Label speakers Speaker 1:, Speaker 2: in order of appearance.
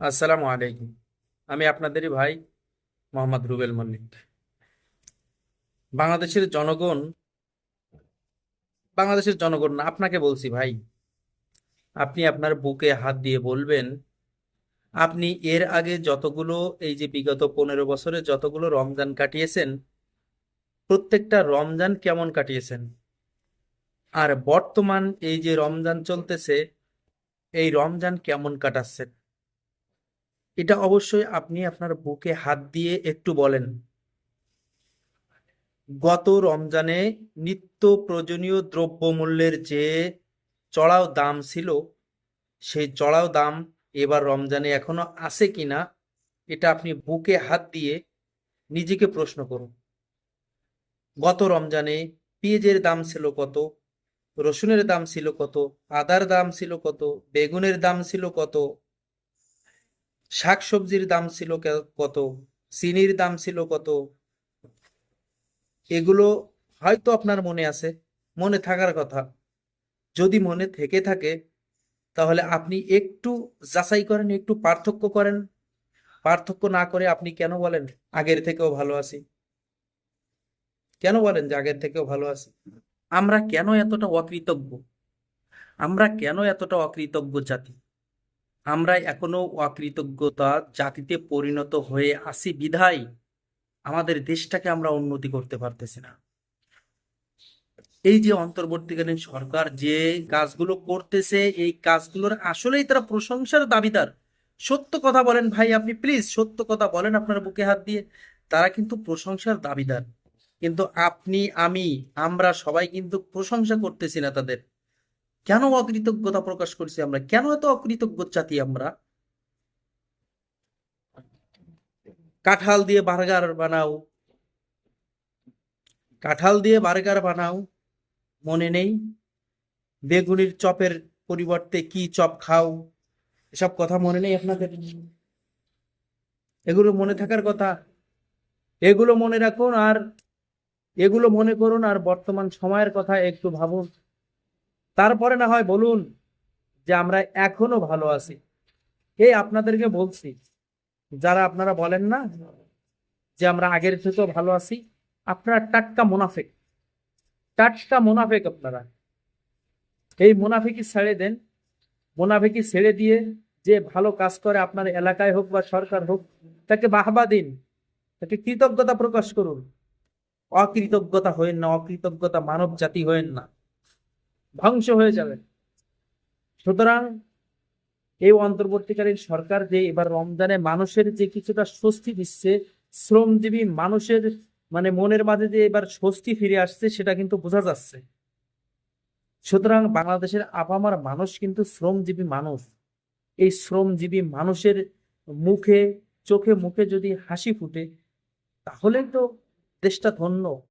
Speaker 1: আসসালামু আলাইকুম। আমি আপনাদেরই ভাই মোহাম্মদ রুবেল মল্লিক। বাংলাদেশের জনগণ, বাংলাদেশের জনগণ না, আপনাকে বলছি ভাই, আপনি আপনার বুকে হাত দিয়ে বলবেন, আপনি এর আগে যতগুলো, এই যে বিগত 15 বছরে যতগুলো রমজান কাটিয়েছেন, প্রত্যেকটা রমজান কেমন কাটিয়েছেন, আর বর্তমান এই যে রমজান চলতেছে, এই রমজান কেমন কাটাচ্ছেন। এটা অবশ্যই আপনি আপনার বুকে হাত দিয়ে একটু বলেন। গত রমজানে নিত্য প্রয়োজনীয় দ্রব্যমূল্যের যে চড়াও দাম ছিল, সেই চড়াও দাম এবার রমজানে এখনো আছে কিনা, এটা আপনি বুকে হাত দিয়ে নিজেকে প্রশ্ন করুন। গত রমজানে পেঁয়াজের দাম ছিল কত, রসুনের দাম ছিল কত, আদার দাম ছিল কত, বেগুনের দাম ছিল কত, শাকসবজির দাম ছিল কত, চিনির দাম ছিল কত, এগুলো হয়তো আপনার মনে আছে, মনে থাকার কথা। যদি মনে থেকে থাকে, তাহলে আপনি একটু যাচাই করেন, একটু পার্থক্য করেন। পার্থক্য না করে আপনি কেন বলেন আগের থেকেও ভালো আছি? কেন বলেন যে আগের থেকেও ভালো আছি? আমরা কেন এতটা অকৃতজ্ঞ? আমরা কেন এতটা অকৃতজ্ঞ জাতি? আমরা এখনো অকৃতজ্ঞতা জাতিতে পরিণত হয়ে আছি বিধায় আমাদের দেশটাকে আমরা উন্নতি করতে পারতেছি না। এই যে অন্তর্বর্তীকালীন সরকার যে কাজগুলো করতেছে, এই কাজগুলোর আসলেই তারা প্রশংসার দাবিদার। সত্য কথা বলেন ভাই, আপনি প্লিজ সত্য কথা বলেন আপনার বুকে হাত দিয়ে। তারা কিন্তু প্রশংসার দাবিদার, কিন্তু আপনি, আমি, আমরা সবাই কিন্তু প্রশংসা করতেছি না তাদের। কেন অকৃতজ্ঞতা প্রকাশ করছি আমরা? কেন এত অকৃতজ্ঞ জাতি আমরা? কাঁঠাল দিয়ে বার্গার বানাও, কাঁঠাল দিয়ে বার্গার বানাও, মনে নেই? বেগুনির চপের পরিবর্তে কি চপ খাও, এসব কথা মনে নেই আপনাদের? এগুলো মনে থাকার কথা। এগুলো মনে রাখুন, আর এগুলো মনে করুন, আর বর্তমান সময়ের কথা একটু ভাবুন। তারপরে না হয় বলুন যে আমরা এখনো ভালো আছি। এই আপনাদেরকে বলছি, যারা আপনারা বলেন না যে আমরা আগের থেকেও ভালো আছি, আপনারা টাটকা মুনাফেক, টাটকা মুনাফেক আপনারা। এই মুনাফিকি ছেড়ে দেন। মুনাফিকি ছেড়ে দিয়ে যে ভালো কাজ করে আপনার এলাকায় হোক বা সরকার হোক, তাকে বাহবা দিন, তাকে কৃতজ্ঞতা প্রকাশ করুন। অকৃতজ্ঞতা হয়েন না, অকৃতজ্ঞতা মানব জাতি হয়েন না, ধ্বংস হয়ে যাবেন। সুতরাং এই অন্তর্বর্তীকালীন সরকার যে এবার রমজানে মানুষের যে কিছুটা স্বস্তি দিচ্ছে, শ্রমজীবী মানুষের মানে মনের মাঝে যে এবার স্বস্তি ফিরে আসছে, সেটা কিন্তু বোঝা যাচ্ছে। সুতরাং বাংলাদেশের আপামার মানুষ কিন্তু শ্রমজীবী মানুষ। এই শ্রমজীবী মানুষের মুখে, চোখে মুখে যদি হাসি ফুটে, তাহলে তো দেশটা ধন্য।